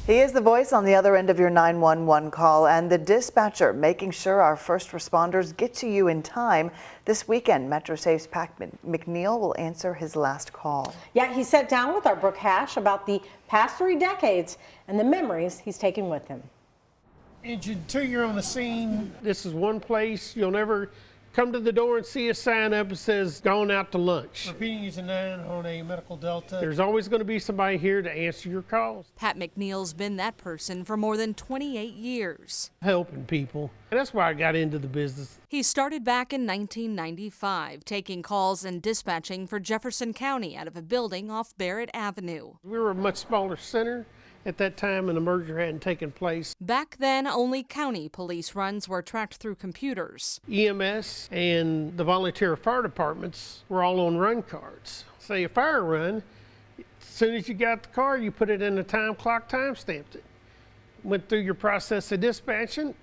He is the voice on the other end of your 911 call and the dispatcher making sure our first responders get to you in time. This weekend, MetroSafe's Pat McNeill will answer his last call. Yeah, he sat down with our Brooke Hash about the past 3 decades and the memories he's taken with him. Engine 2, you're on the scene. This is one place you'll never come to the door and see a sign up that says gone out to lunch. Repeating you to 9 on a medical delta. There's always going to be somebody here to answer your calls. Pat McNeill's been that person for more than 28 years. Helping people. And that's why I got into the business. He started back in 1995, taking calls and dispatching for Jefferson County out of a building off Barrett Avenue. We were a much smaller center at that time, and the merger hadn't taken place. Back then, only county police runs were tracked through computers. EMS and the volunteer fire departments were all on run cards. Say a fire run, as soon as you got the car, you put it in the time clock, time stamped it. Went through your process of dispatching,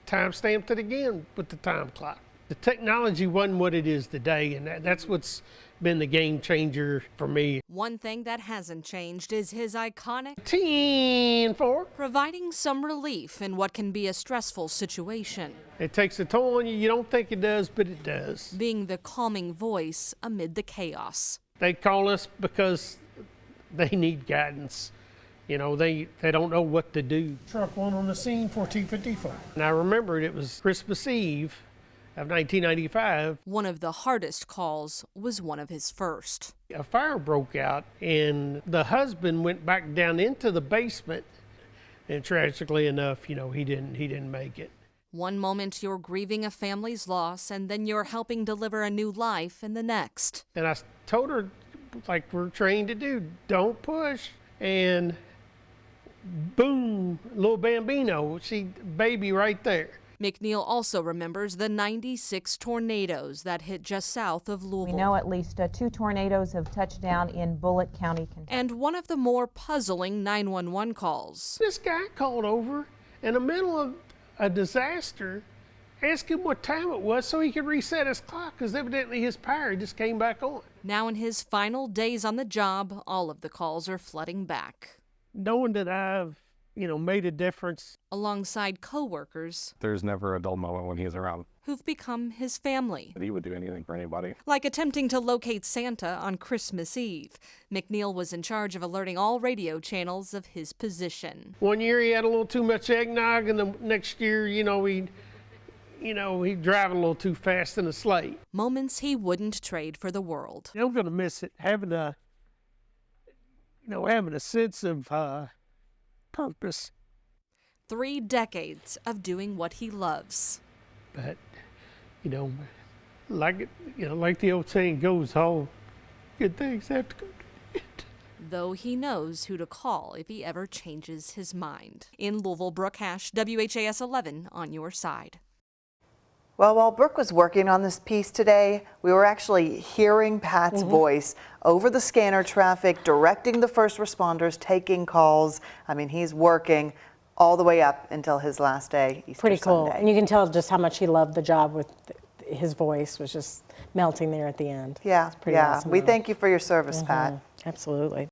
time stamped it again with the time clock. The technology wasn't what it is today, and that's what's been the game changer for me. One thing that hasn't changed is his iconic 10-4. Providing some relief in what can be a stressful situation. It takes a toll on you. You don't think it does, but it does. Being the calming voice amid the chaos. They call us because they need guidance. You know, they don't know what to do. Truck 1 on the scene, 1454. And I remember it was Christmas Eve of 1995. One of the hardest calls was one of his first. A fire broke out and the husband went back down into the basement, and tragically enough, you know, he didn't make it. One moment you're grieving a family's loss, and then you're helping deliver a new life in the next. And I told her, like we're trained to do, don't push. And boom, little Bambino, baby right there. McNeill also remembers the 96 tornadoes that hit just south of Louisville. We know at least 2 tornadoes have touched down in Bullitt County, Kentucky. And one of the more puzzling 911 calls. This guy called over in the middle of a disaster, asked him what time it was so he could reset his clock, because evidently his power just came back on. Now in his final days on the job, all of the calls are flooding back. Knowing that I've made a difference. Alongside co-workers. There's never a dull moment when he's around. Who've become his family. He would do anything for anybody. Like attempting to locate Santa on Christmas Eve. McNeill was in charge of alerting all radio channels of his position. One year he had a little too much eggnog, and the next year, he'd drive a little too fast in a sleigh. Moments he wouldn't trade for the world. I'm gonna miss it, having a sense of purpose. 3 decades of doing what he loves. But, like the old saying goes, all good things have to go to the end. Though he knows who to call if he ever changes his mind. In Louisville, Brooke Hash, WHAS 11 on your side. Well, while Brooke was working on this piece today, we were actually hearing Pat's voice over the scanner traffic, directing the first responders, taking calls. I mean, he's working all the way up until his last day, Easter Pretty cool. Sunday. And you can tell just how much he loved the job. With his voice was just melting there at the end. Yeah, it's pretty awesome. We thank you for your service, Pat. Absolutely.